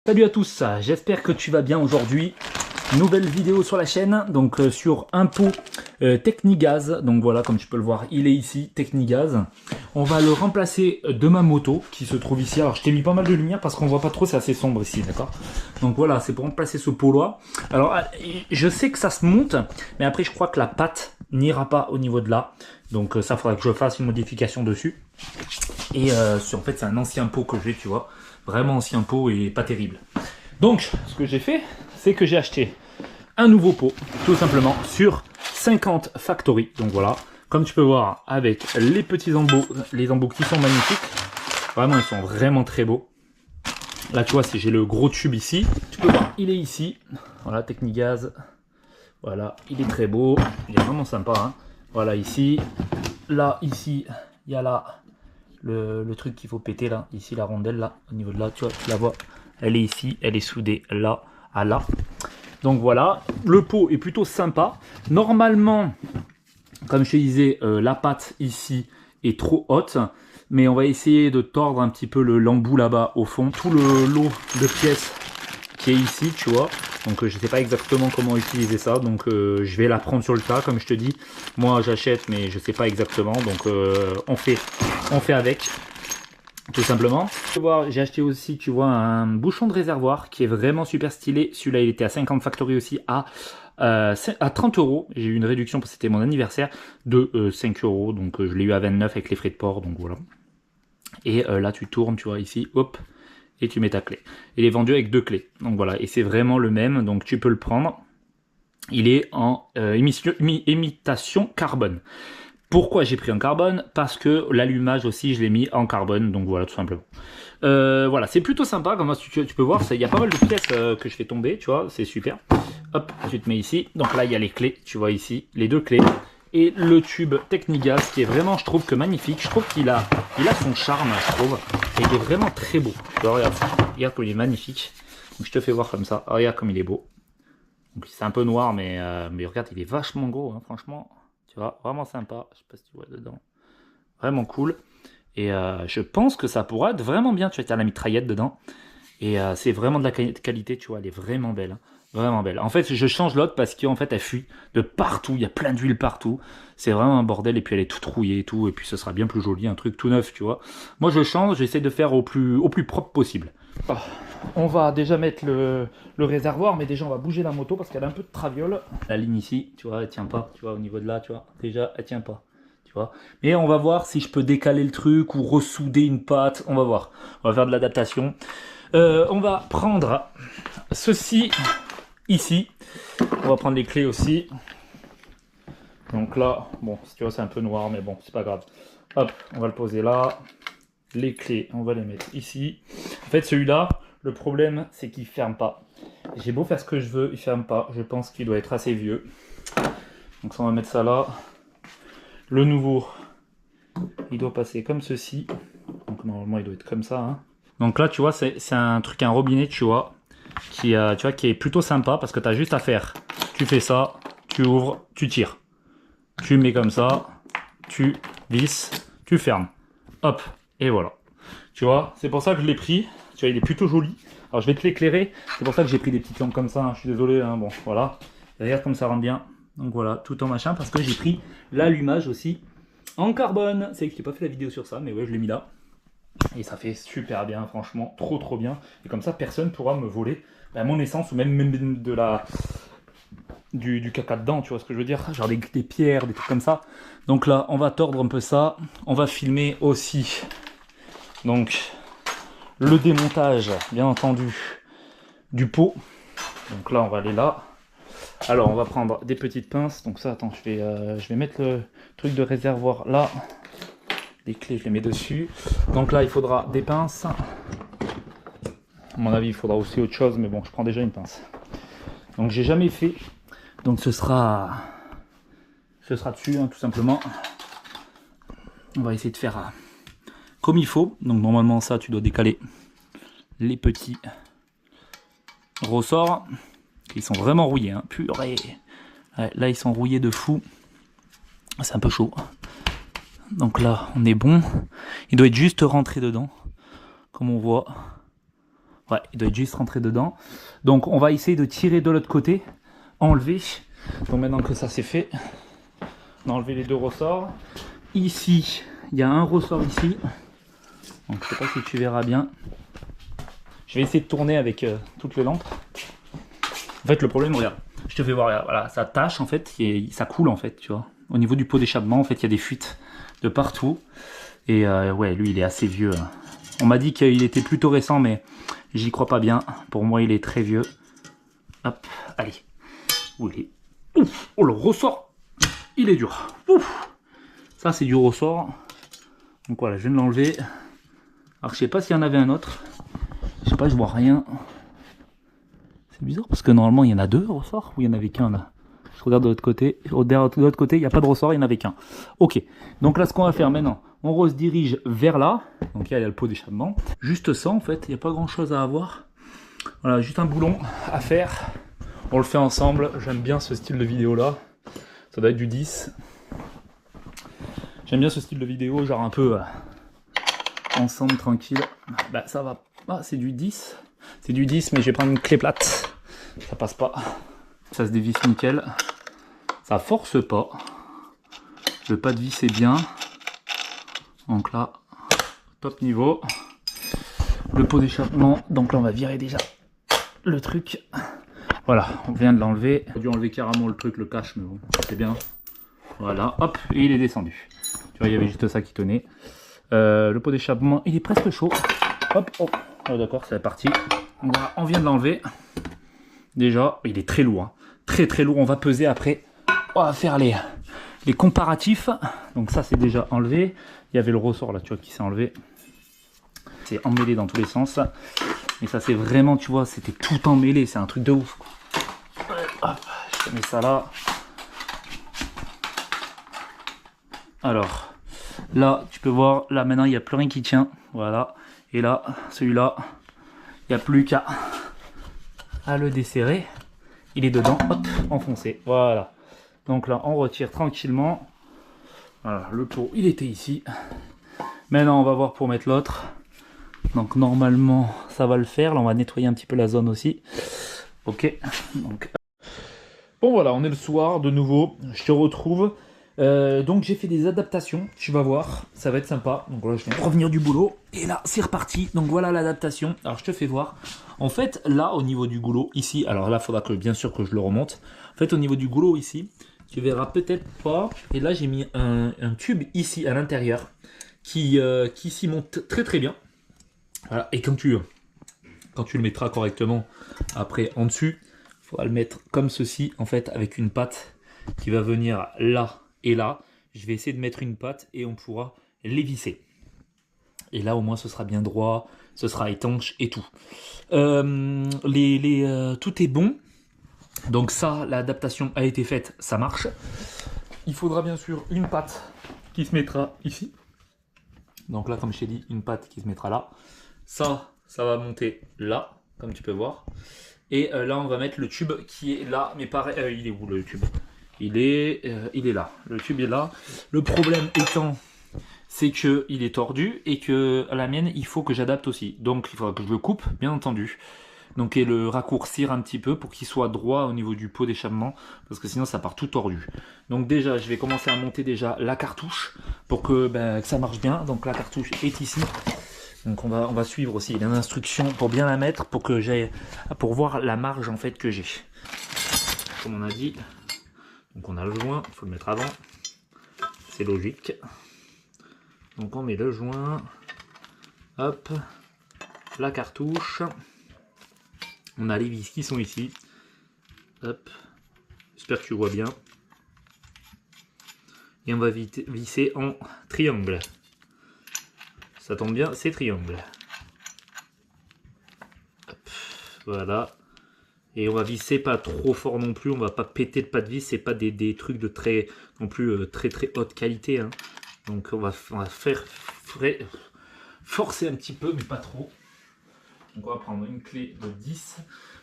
Salut à tous, j'espère que tu vas bien aujourd'hui. Nouvelle vidéo sur la chaîne, donc sur un pot Technigaz. Donc voilà, comme tu peux le voir, il est ici, Technigaz. On va le remplacer de ma moto qui se trouve ici. Alors je t'ai mis pas mal de lumière parce qu'on voit pas trop, c'est assez sombre ici, d'accord? Donc voilà, c'est pour remplacer ce pot-là. Alors je sais que ça se monte, mais après je crois que la patte n'ira pas au niveau de là. Donc ça, faudra que je fasse une modification dessus. Et en fait, c'est un ancien pot que j'ai, tu vois. Vraiment ancien pot et pas terrible. Donc, ce que j'ai fait, c'est que j'ai acheté un nouveau pot, tout simplement, sur 50 Factory. Donc voilà, comme tu peux voir, avec les petits embouts, les embouts qui sont magnifiques. Vraiment, ils sont vraiment très beaux. Là, tu vois, si j'ai le gros tube ici, tu peux voir, il est ici. Voilà, Technigaz. Voilà, il est très beau. Il est vraiment sympa, hein. Voilà, ici. Là, ici, il y a là le truc qu'il faut péter, là. Ici, la rondelle, là. Au niveau de là, tu vois, tu la vois. Elle est ici, elle est soudée là à là. Donc voilà, le pot est plutôt sympa. Normalement, comme je te disais, la patte ici est trop haute. Mais on va essayer de tordre un petit peu l'embout là-bas au fond. Tout le lot de pièces qui est ici, tu vois. Donc je ne sais pas exactement comment utiliser ça. Donc je vais l'apprendre sur le tas, comme je te dis. Moi j'achète, mais je ne sais pas exactement. Donc on fait avec. Tout simplement. J'ai acheté aussi, tu vois, un bouchon de réservoir qui est vraiment super stylé. Celui-là, il était à 50 Factory aussi, à 30 €. J'ai eu une réduction parce que c'était mon anniversaire de 5 €. Donc, je l'ai eu à 29 avec les frais de port. Donc, voilà. Et là, tu tournes, tu vois, ici, hop, et tu mets ta clé. Il est vendu avec 2 clés. Donc, voilà. Et c'est vraiment le même. Donc, tu peux le prendre. Il est en imitation carbone. Pourquoi j'ai pris en carbone? Parce que l'allumage aussi, je l'ai mis en carbone, donc voilà, tout simplement. Voilà, c'est plutôt sympa, comme tu peux voir, il y a pas mal de pièces que je fais tomber, tu vois, c'est super. Hop, tu te mets ici, donc là, il y a les clés, tu vois ici, les 2 clés, et le tube Technigaz, qui est vraiment, je trouve que magnifique, je trouve qu'il a son charme, je trouve, et il est vraiment très beau. Tu vois, regarde comme il est magnifique, donc je te fais voir comme ça, regarde comme il est beau. Donc c'est un peu noir, mais regarde, il est vachement gros, hein, franchement. Tu vois, vraiment sympa. Je sais pas si tu vois dedans. Vraiment cool. Et je pense que ça pourra être vraiment bien. Tu vois, tu as la mitraillette dedans. Et c'est vraiment de la qualité, tu vois. Elle est vraiment belle. Hein. Vraiment belle. En fait, je change l'autre parce qu'en fait, elle fuit de partout. Il y a plein d'huile partout. C'est vraiment un bordel. Et puis, elle est toute rouillée et tout. Et puis, ce sera bien plus joli. Un truc tout neuf, tu vois. Moi, je change. J'essaie de faire au plus propre possible. Oh. On va déjà mettre le réservoir, mais déjà on va bouger la moto parce qu'elle a un peu de traviole. La ligne ici, tu vois, elle tient pas, tu vois, au niveau de là, tu vois, déjà elle tient pas, tu vois. Mais on va voir si je peux décaler le truc ou ressouder une patte, on va voir. On va faire de l'adaptation. On va prendre ceci ici. On va prendre les clés aussi. Donc là, bon, tu vois, c'est un peu noir, mais bon, c'est pas grave. Hop, on va le poser là. Les clés, on va les mettre ici. En fait, celui-là, le problème, c'est qu'il ne ferme pas. J'ai beau faire ce que je veux, il ne ferme pas. Je pense qu'il doit être assez vieux. Donc ça, on va mettre ça là. Le nouveau, il doit passer comme ceci. Donc normalement, il doit être comme ça. Hein. Donc là, tu vois, c'est un truc, un robinet, tu vois, qui est plutôt sympa parce que tu as juste à faire. Tu fais ça, tu ouvres, tu tires. Tu mets comme ça, tu visses, tu fermes. Hop, et voilà. Tu vois, c'est pour ça que je l'ai pris. Tu vois, il est plutôt joli. Alors, je vais te l'éclairer. C'est pour ça que j'ai pris des petites lampes comme ça. Hein. Je suis désolé. Hein. Bon, voilà. Et regarde comme ça rend bien. Donc voilà, tout en machin. Parce que j'ai pris l'allumage aussi en carbone. C'est que je n'ai pas fait la vidéo sur ça, mais ouais, je l'ai mis là. Et ça fait super bien, franchement. Trop, trop bien. Et comme ça, personne ne pourra me voler mon essence ou même de la... Du caca dedans, tu vois ce que je veux dire, genre des pierres, des trucs comme ça. Donc là, on va tordre un peu ça. On va filmer aussi. Donc, le démontage, bien entendu, du pot. Donc là, on va aller là. Alors, on va prendre des petites pinces. Donc ça, attends, je vais mettre le truc de réservoir là. Les clés, je les mets dessus. Donc là, il faudra des pinces. À mon avis, il faudra aussi autre chose, mais bon, je prends déjà une pince. Donc, j'ai jamais fait. Donc, ce sera dessus, hein, tout simplement. On va essayer de faire comme il faut. Donc, normalement, ça, tu dois décaler les petits ressorts. Ils sont vraiment rouillés, hein. Purée. Ouais, là, ils sont rouillés de fou. C'est un peu chaud. Donc là, on est bon. Il doit être juste rentré dedans, comme on voit. Ouais, il doit être juste rentré dedans. Donc on va essayer de tirer de l'autre côté, enlever. Donc maintenant que ça c'est fait, on a enlevé les 2 ressorts. Ici, il y a un ressort ici. Donc je sais pas si tu verras bien. Je vais essayer de tourner avec toutes les lampes. En fait le problème, regarde, je te fais voir, voilà, ça tâche en fait, ça coule en fait, tu vois. Au niveau du pot d'échappement, en fait, il y a des fuites de partout. Et ouais, lui il est assez vieux. On m'a dit qu'il était plutôt récent, mais j'y crois pas bien. Pour moi, il est très vieux. Hop, allez. Où il est? Ouf, oh, le ressort, il est dur. Ouf, ça, c'est du ressort. Donc voilà, je viens de l'enlever. Alors, je sais pas s'il y en avait un autre. Je sais pas, je vois rien. C'est bizarre parce que normalement, il y en a 2 ressorts ou il y en avait qu'un là. Je regarde de l'autre côté. De l'autre côté, il n'y a pas de ressort, il n'y en avait qu'un. Ok, donc là, ce qu'on va faire maintenant, on se dirige vers là. Donc là, il y a le pot d'échappement. Juste ça, en fait, il n'y a pas grand chose à avoir. Voilà, juste un boulon à faire. On le fait ensemble. J'aime bien ce style de vidéo là. Ça doit être du 10. J'aime bien ce style de vidéo, genre un peu ensemble, tranquille. Bah, ça va. Ah, c'est du 10. C'est du 10, mais je vais prendre une clé plate. Ça passe pas. Ça se dévisse nickel. Ça force pas. Le pas de vis est bien. Donc là, top niveau. Le pot d'échappement. Donc là, on va virer déjà le truc. Voilà, on vient de l'enlever. On a dû enlever carrément le truc, le cache, mais bon, c'est bien. Voilà, hop, et il est descendu. Tu vois, il y avait juste ça qui tenait. Le pot d'échappement, il est presque chaud. Hop, oh, oh d'accord, c'est parti. Voilà, on vient de l'enlever. Déjà, il est très lourd. Hein. Très très lourd, on va peser après. On va faire les comparatifs. Donc ça, c'est déjà enlevé. Il y avait le ressort là, tu vois, qui s'est enlevé. C'est emmêlé dans tous les sens. Mais ça, c'est vraiment, tu vois, c'était tout emmêlé. C'est un truc de ouf. Hop, je mets ça là. Alors, là, tu peux voir, là, maintenant, il n'y a plus rien qui tient. Voilà. Et là, celui-là, il n'y a plus qu'à le desserrer. Il est dedans, hop, enfoncé. Voilà. Donc là, on retire tranquillement. Voilà, le pot, il était ici. Maintenant, on va voir pour mettre l'autre. Donc, normalement, ça va le faire. Là, on va nettoyer un petit peu la zone aussi. Ok. Donc, bon, voilà, on est le soir, de nouveau. Je te retrouve. Donc, j'ai fait des adaptations. Tu vas voir, ça va être sympa. Donc, voilà, je viens de revenir du boulot. Et là, c'est reparti. Donc, voilà l'adaptation. Alors, je te fais voir. En fait, là, au niveau du goulot, ici, alors là, il faudra que, bien sûr, que je le remonte. En fait, au niveau du goulot, ici, tu verras peut-être pas. Et là, j'ai mis un tube ici, à l'intérieur, qui s'y monte très, très bien. Voilà. Et quand tu le mettras correctement après en dessus, il faudra le mettre comme ceci, en fait, avec une patte qui va venir là et là. Je vais essayer de mettre une patte et on pourra les et là, au moins, ce sera bien droit, ce sera étanche et tout. Tout est bon. Donc ça, l'adaptation a été faite, ça marche. Il faudra bien sûr une patte qui se mettra ici. Donc là, comme je t'ai dit, une patte qui se mettra là. Ça va monter là, comme tu peux voir. Et là, on va mettre le tube qui est là. Mais pareil, il est où le tube? Il est là. Le tube est là. Le problème étant, c'est qu'il est tordu et que la mienne, il faut que j'adapte aussi. Donc, il faudra que je le coupe, bien entendu. Donc, et le raccourcir un petit peu pour qu'il soit droit au niveau du pot d'échappement. Parce que sinon, ça part tout tordu. Donc, déjà, je vais commencer à monter déjà la cartouche pour que ça marche bien. Donc, la cartouche est ici. Donc on va suivre aussi les instructions pour bien la mettre, pour voir la marge en fait que j'ai. Comme on a dit, donc on a le joint, il faut le mettre avant, c'est logique. Donc on met le joint, hop, la cartouche, on a les vis qui sont ici, hop, j'espère que tu vois bien. Et on va visser en triangle. Ça tombe bien, c'est triangle. Hop, voilà. Et on va visser pas trop fort non plus. On va pas péter le pas de vis. C'est pas des trucs de très non plus très haute qualité. Hein. Donc on va faire forcer un petit peu, mais pas trop. Donc on va prendre une clé de 10.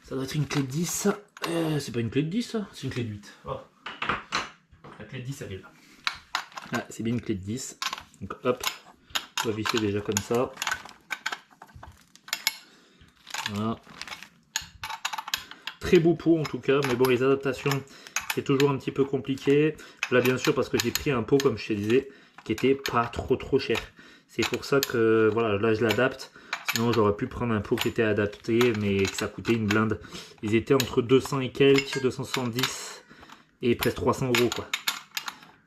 Ça doit être une clé de 10. C'est pas une clé de 10, c'est une clé de 8. Oh. La clé de 10, elle est là. Ah, c'est bien une clé de 10. Donc hop. On va visser déjà comme ça. Voilà. Très beau pot en tout cas, mais bon, les adaptations, c'est toujours un petit peu compliqué. Là, bien sûr, parce que j'ai pris un pot, comme je te disais, qui était pas trop cher. C'est pour ça que, voilà, là, je l'adapte. Sinon, j'aurais pu prendre un pot qui était adapté, mais que ça coûtait une blinde. Ils étaient entre 200 et quelques, 270 et presque 300 euros, quoi.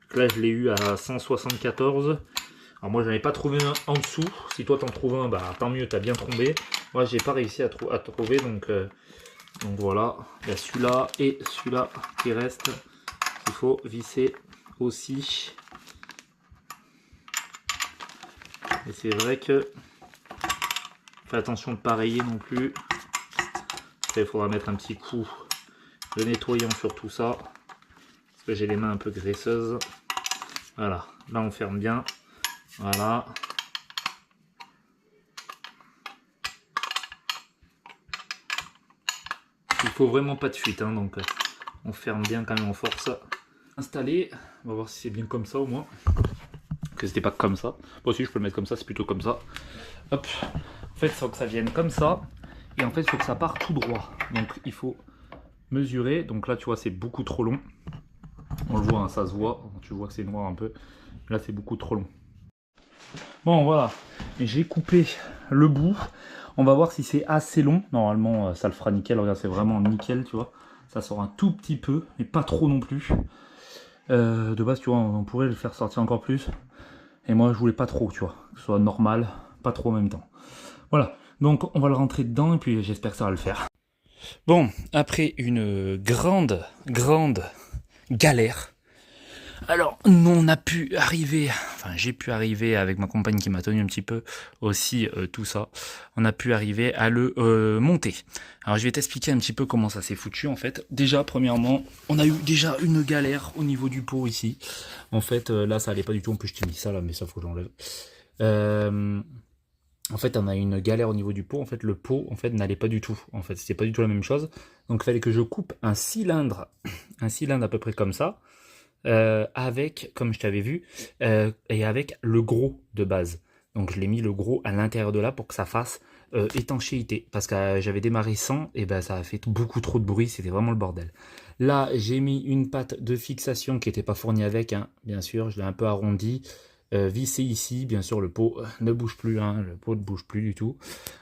Donc là, je l'ai eu à 174. Alors moi, j'en ai pas trouvé un en dessous. Si toi, t'en trouves un, bah tant mieux, t'as bien trombé. Moi, j'ai pas réussi à trouver, donc voilà. Il y a celui-là et celui-là qui reste. Il faut visser aussi. Et c'est vrai que fais attention de ne pas rayer non plus. Après, il faudra mettre un petit coup de nettoyant sur tout ça. Parce que j'ai les mains un peu graisseuses. Voilà, là on ferme bien. Voilà. Il faut vraiment pas de fuite, hein, donc on ferme bien quand même en force. Installé, on va voir si c'est bien comme ça au moins. Que c'était pas comme ça. Moi aussi je peux le mettre comme ça, c'est plutôt comme ça. Hop. En fait, il faut que ça vienne comme ça. Et en fait, il faut que ça parte tout droit. Donc il faut mesurer. Donc là, tu vois, c'est beaucoup trop long. On le voit, hein, ça se voit. Tu vois que c'est noir un peu. Là, c'est beaucoup trop long. Bon, voilà. J'ai coupé le bout. On va voir si c'est assez long. Normalement, ça le fera nickel. Regarde, c'est vraiment nickel, tu vois. Ça sort un tout petit peu, mais pas trop non plus. De base, tu vois, on pourrait le faire sortir encore plus. Et moi, je voulais pas trop, tu vois. Que ce soit normal, pas trop en même temps. Voilà. Donc, on va le rentrer dedans et puis j'espère que ça va le faire. Bon, après une grande galère. Alors, on a pu arriver, enfin j'ai pu arriver avec ma compagne qui m'a tenu un petit peu aussi tout ça, on a pu arriver à le monter. Alors je vais t'expliquer un petit peu comment ça s'est foutu en fait. Déjà, premièrement, on a eu déjà une galère au niveau du pot ici. En fait, là ça allait pas du tout, en plus je t'ai mis ça là, mais ça faut que j'enlève. En fait, on a eu une galère au niveau du pot. En fait, le pot, en fait, n'allait pas du tout. En fait, c'était pas du tout la même chose. Donc, il fallait que je coupe un cylindre à peu près comme ça. Avec, comme je t'avais vu, et avec le gros de base. Donc je l'ai mis le gros à l'intérieur de là pour que ça fasse étanchéité. Parce que j'avais démarré sans, et ben ça a fait beaucoup trop de bruit, c'était vraiment le bordel. Là, j'ai mis une patte de fixation qui n'était pas fournie avec, hein, bien sûr, je l'ai un peu arrondi. Vissé ici, bien sûr le pot ne bouge plus, hein, le pot ne bouge plus du tout.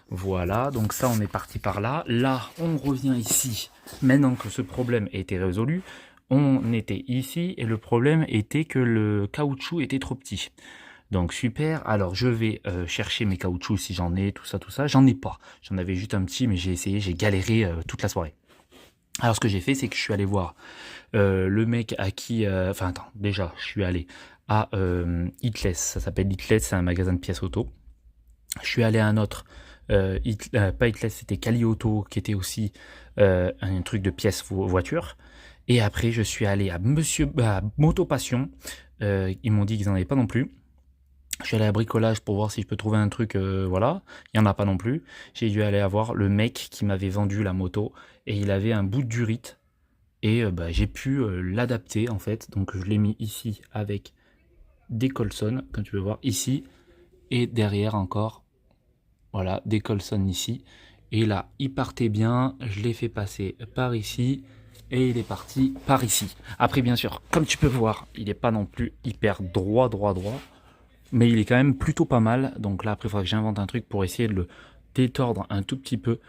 Voilà, donc ça on est parti par là. Là, on revient ici, maintenant que ce problème a été résolu. On était ici et le problème était que le caoutchouc était trop petit. Donc super, alors je vais chercher mes caoutchoucs si j'en ai, tout ça, j'en ai pas. J'en avais juste un petit mais j'ai essayé, j'ai galéré toute la soirée. Alors ce que j'ai fait c'est que je suis allé voir le mec à qui... Enfin attends, déjà je suis allé à Hitless, ça s'appelle Hitless, c'est un magasin de pièces auto. Je suis allé à un autre, pas Hitless, c'était Cali Auto qui était aussi un truc de pièces voiture. Et après, je suis allé à Moto Passion. Ils m'ont dit qu'ils n'en avaient pas non plus. Je suis allé à Bricolage pour voir si je peux trouver un truc, voilà. Il n'y en a pas non plus. J'ai dû aller voir le mec qui m'avait vendu la moto. Et il avait un bout de durite. Et j'ai pu l'adapter en fait. Donc je l'ai mis ici avec des Colson, comme tu peux voir ici. Et derrière encore, voilà, des Colson ici. Et là, il partait bien. Je l'ai fait passer par ici. Et il est parti par ici. Après, bien sûr, comme tu peux voir, il n'est pas non plus hyper droit. Mais il est quand même plutôt pas mal. Donc là, après, il faudra que j'invente un truc pour essayer de le détordre un tout petit peu.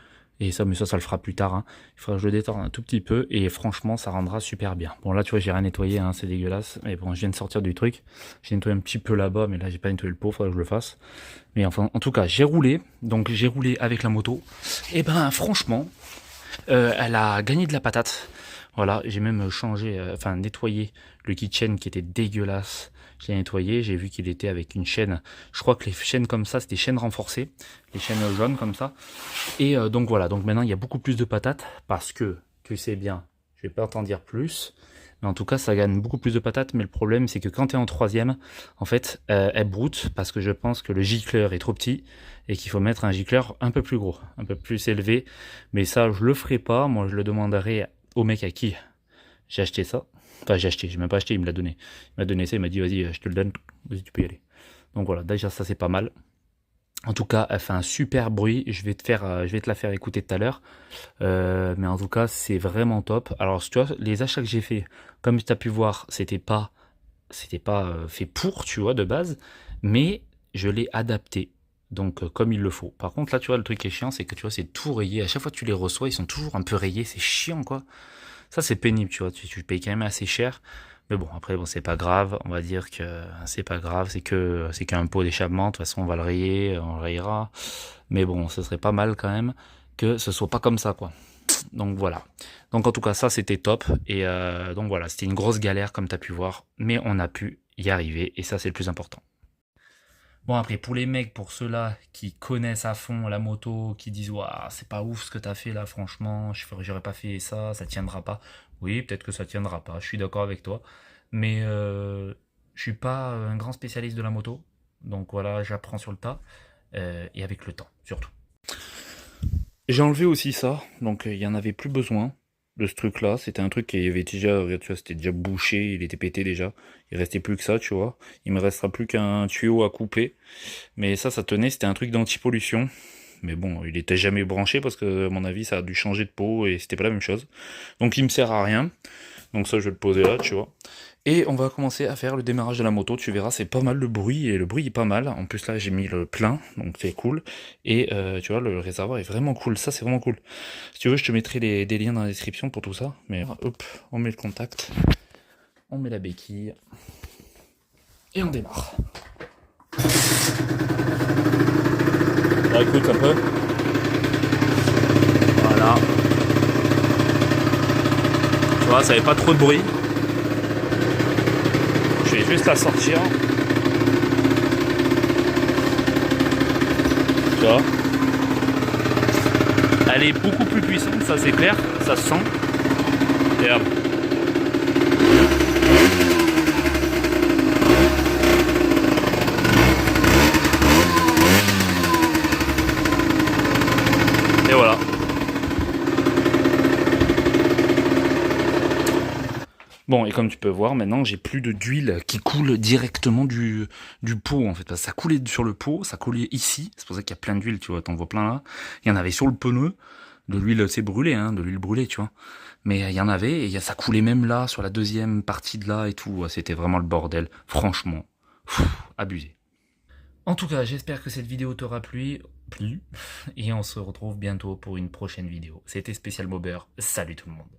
Et ça, mais ça le fera plus tard. Hein. Il faudra que je le détorde un tout petit peu. Et franchement, ça rendra super bien. Bon, là, tu vois, j'ai rien nettoyé. Hein, c'est dégueulasse. Mais bon, je viens de sortir du truc. J'ai nettoyé un petit peu là-bas. Mais là, j'ai pas nettoyé le pot. Il faudra que je le fasse. Mais enfin, en tout cas, j'ai roulé. Donc, j'ai roulé avec la moto. Et ben, franchement, elle a gagné de la patate. Voilà, j'ai même changé, nettoyé le kitchen qui était dégueulasse. Je l'ai nettoyé, j'ai vu qu'il était avec une chaîne. Je crois que les chaînes comme ça, c'est des chaînes renforcées. Les chaînes jaunes comme ça. Et donc voilà, donc maintenant il y a beaucoup plus de patates. Parce que, tu sais bien, je vais pas t'en dire plus. Mais en tout cas, ça gagne beaucoup plus de patates. Mais le problème, c'est que quand tu es en troisième, en fait, elle broute. Parce que je pense que le gicleur est trop petit. Et qu'il faut mettre un gicleur un peu plus gros, un peu plus élevé. Mais ça, je le ferai pas. Moi, je le demanderai au mec à qui j'ai acheté ça. Enfin, j'ai même pas acheté, il me l'a donné. Il m'a donné ça, il m'a dit, vas-y, je te le donne, vas-y, tu peux y aller. Donc voilà, déjà, ça, c'est pas mal. En tout cas, elle fait un super bruit. Je vais te la faire écouter tout à l'heure. Mais en tout cas, c'est vraiment top. Alors, tu vois, les achats que j'ai fait, comme tu as pu voir, c'était pas fait pour, tu vois, de base, mais je l'ai adapté. Donc, comme il le faut. Par contre, là, tu vois, le truc qui est chiant, c'est que tu vois, c'est tout rayé. À chaque fois que tu les reçois, ils sont toujours un peu rayés. C'est chiant, quoi. Ça, c'est pénible, tu vois. Tu payes quand même assez cher. Mais bon, après, bon, c'est pas grave. On va dire que c'est pas grave. C'est qu'un pot d'échappement. De toute façon, on va le rayer, on le rayera. Mais bon, ce serait pas mal quand même que ce soit pas comme ça, quoi. Donc voilà. Donc en tout cas, ça, c'était top. Et donc voilà, c'était une grosse galère, comme tu as pu voir. Mais on a pu y arriver. Et ça, c'est le plus important. Bon, après, pour les mecs, pour ceux-là qui connaissent à fond la moto, qui disent, waouh, c'est pas ouf ce que t'as fait là, franchement, j'aurais pas fait ça tiendra pas. Oui, peut-être que ça tiendra pas, je suis d'accord avec toi. Mais je suis pas un grand spécialiste de la moto. Donc voilà, j'apprends sur le tas. Et avec le temps, surtout. J'ai enlevé aussi ça, donc il y en avait plus besoin de ce truc-là. C'était un truc qui avait déjà, regarde, tu vois, c'était déjà bouché, il était pété déjà. Il restait plus que ça, tu vois. Il me restera plus qu'un tuyau à couper. Mais ça tenait, c'était un truc d'anti-pollution. Mais bon, il était jamais branché parce que, à mon avis, ça a dû changer de peau et c'était pas la même chose. Donc il me sert à rien. Donc ça, je vais le poser là, tu vois. Et on va commencer à faire le démarrage de la moto. Tu verras, c'est pas mal le bruit et le bruit est pas mal. En plus là, j'ai mis le plein, donc c'est cool. Et tu vois, le réservoir est vraiment cool. Ça, c'est vraiment cool. Si tu veux, je te mettrai des liens dans la description pour tout ça. Mais hop, on met le contact, on met la béquille et on démarre. Là, écoute un peu. Voilà. Tu vois, ça avait pas trop de bruit. Je vais juste la sortir. Tu vois. Elle est beaucoup plus puissante, ça c'est clair, ça se sent. Regarde. Et voilà. Bon, et comme tu peux voir, maintenant j'ai plus d'huile qui coule directement du pot en fait. Ça coulait sur le pot, ça coulait ici. C'est pour ça qu'il y a plein d'huile, tu vois, t'en vois plein là. Il y en avait sur le pneu, de l'huile c'est brûlé, hein, de l'huile brûlée, tu vois. Mais il y en avait, et ça coulait même là, sur la deuxième partie de là et tout. C'était vraiment le bordel. Franchement, abusé. En tout cas, j'espère que cette vidéo t'aura plu. Et on se retrouve bientôt pour une prochaine vidéo. C'était Spécial Bobber. Salut tout le monde.